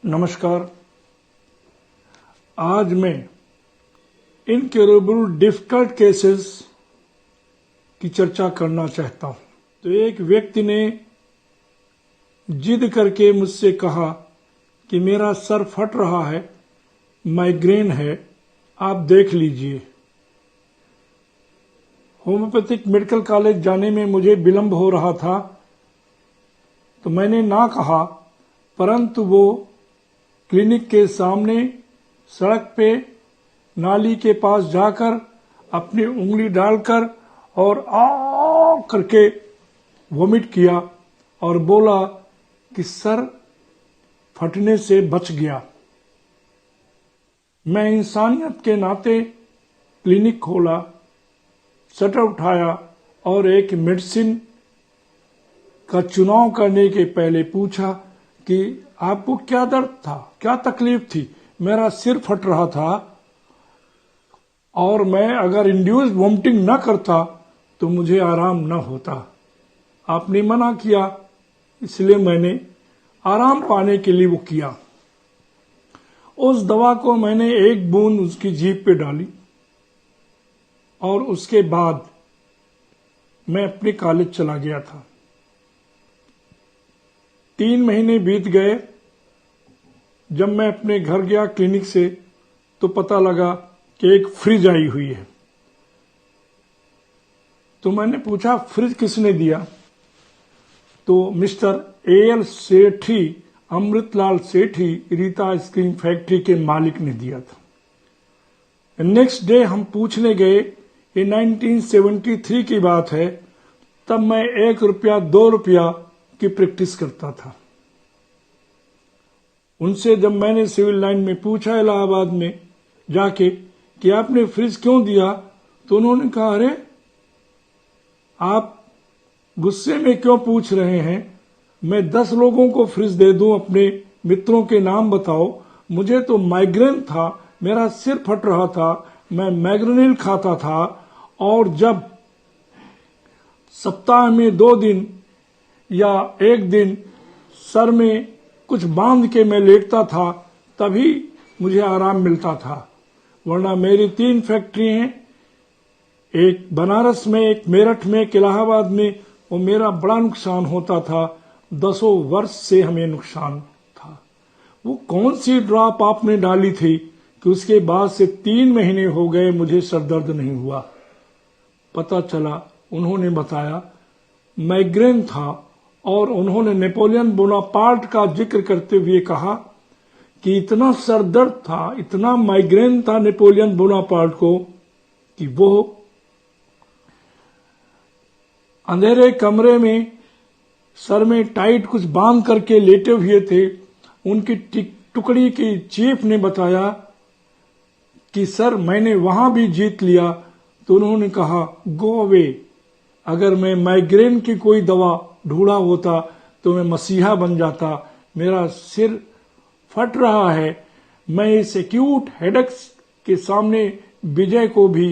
नमस्कार। आज मैं इनक्योरेबल डिफिकल्ट केसेस की चर्चा करना चाहता हूं। तो एक व्यक्ति ने जिद करके मुझसे कहा कि मेरा सर फट रहा है, माइग्रेन है, आप देख लीजिए। होम्योपैथिक मेडिकल कॉलेज जाने में मुझे विलंब हो रहा था, तो मैंने ना कहा, परंतु वो क्लिनिक के सामने सड़क पे नाली के पास जाकर अपनी उंगली डालकर और आ करके वोमिट किया और बोला कि सर फटने से बच गया। मैं इंसानियत के नाते क्लिनिक खोला, शटर उठाया और एक मेडिसिन का चुनाव करने के पहले पूछा कि आपको क्या दर्द था, क्या तकलीफ थी। मेरा सिर फट रहा था और मैं अगर इंड्यूस्ड वोमिटिंग न करता तो मुझे आराम न होता। आपने मना किया, इसलिए मैंने आराम पाने के लिए वो किया। उस दवा को मैंने एक बूंद उसकी जीभ पे डाली और उसके बाद मैं अपने कॉलेज चला गया था। 3 महीने बीत गए। जब मैं अपने घर गया क्लिनिक से तो पता लगा कि एक फ्रिज आई हुई है। तो मैंने पूछा फ्रिज किसने दिया? तो मिस्टर एएल सेठी, अमृतलाल सेठी, रीता आइसक्रीम फैक्ट्री के मालिक ने दिया था। नेक्स्ट डे हम पूछने गए, ये 1973 की बात है, तब मैं 1 रुपया 2 रुपया की प्रैक्टिस करता था। उनसे जब मैंने सिविल लाइन में पूछा इलाहाबाद में जाके कि आपने फ्रिज क्यों दिया, तो उन्होंने कहा, अरे आप गुस्से में क्यों पूछ रहे हैं? मैं 10 लोगों को फ्रिज दे दूं, अपने मित्रों के नाम बताओ। मुझे तो माइग्रेन था, मेरा सिर फट रहा था, मैं मैग्रेनिल खाता था और जब सप्ताह में 2 दिन या 1 दिन सर में कुछ बांध के मैं लेटता था, तभी मुझे आराम मिलता था। वरना मेरी 3 फैक्ट्री हैं, एक बनारस में, एक मेरठ में, एक इलाहाबाद में, और मेरा बड़ा नुकसान होता था। 10 वर्ष से हमें नुकसान था। वो कौन सी ड्रॉप आपने डाली थी कि उसके बाद से 3 महीने हो गए मुझे सर दर्द नहीं हुआ? पता चला, उन्होंने बताया माइग्रेन था और उन्होंने नेपोलियन बोनापार्ट का जिक्र करते हुए कहा कि इतना सर दर्द था, इतना माइग्रेन था नेपोलियन बोनापार्ट को कि वो अंधेरे कमरे में सर में टाइट कुछ बांध करके लेटे हुए थे। उनकी टुकड़ी की चीफ ने बताया कि सर मैंने वहां भी जीत लिया। तो उन्होंने कहा, गो अवे। अगर मैं माइग्रेन की कोई दवा ढूंढा होता तो मैं मसीहा बन जाता। मेरा सिर फट रहा है, मैं इस एक्यूट हेडेक्स के सामने विजय को भी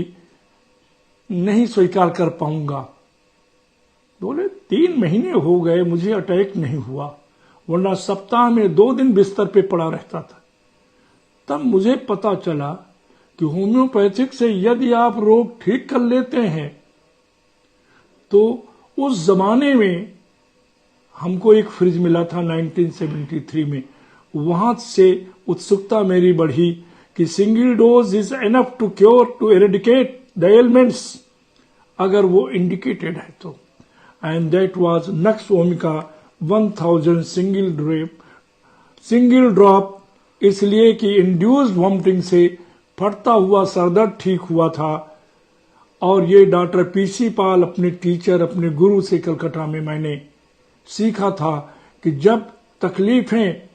नहीं स्वीकार कर पाऊंगा। बोले 3 महीने हो गए मुझे अटैक नहीं हुआ, वरना सप्ताह में 2 दिन बिस्तर पे पड़ा रहता था। तब मुझे पता चला कि होम्योपैथिक से यदि आप रोग ठीक कर लेते हैं तो उस जमाने में हमको एक फ्रिज मिला था 1973 में। वहां से उत्सुकता मेरी बढ़ी कि single dose is enough to cure, to eradicate the elements, अगर वो इंडिकेटेड है तो। And that was nux vomica 1000 single drop, इसलिए कि इंड्यूस्ड वॉमिटिंग से फटता हुआ सरदर्द ठीक हुआ था। और ये डॉक्टर पीसी पाल, अपने टीचर, अपने गुरु से कलकत्ता में मैंने सीखा था कि जब तकलीफें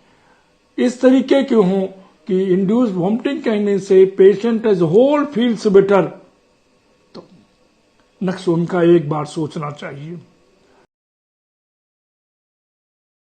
इस तरीके की हों कि इंड्यूस्ड वॉमिटिंग कहने से patient as whole feels better, तो नक्स उनका एक बार सोचना चाहिए।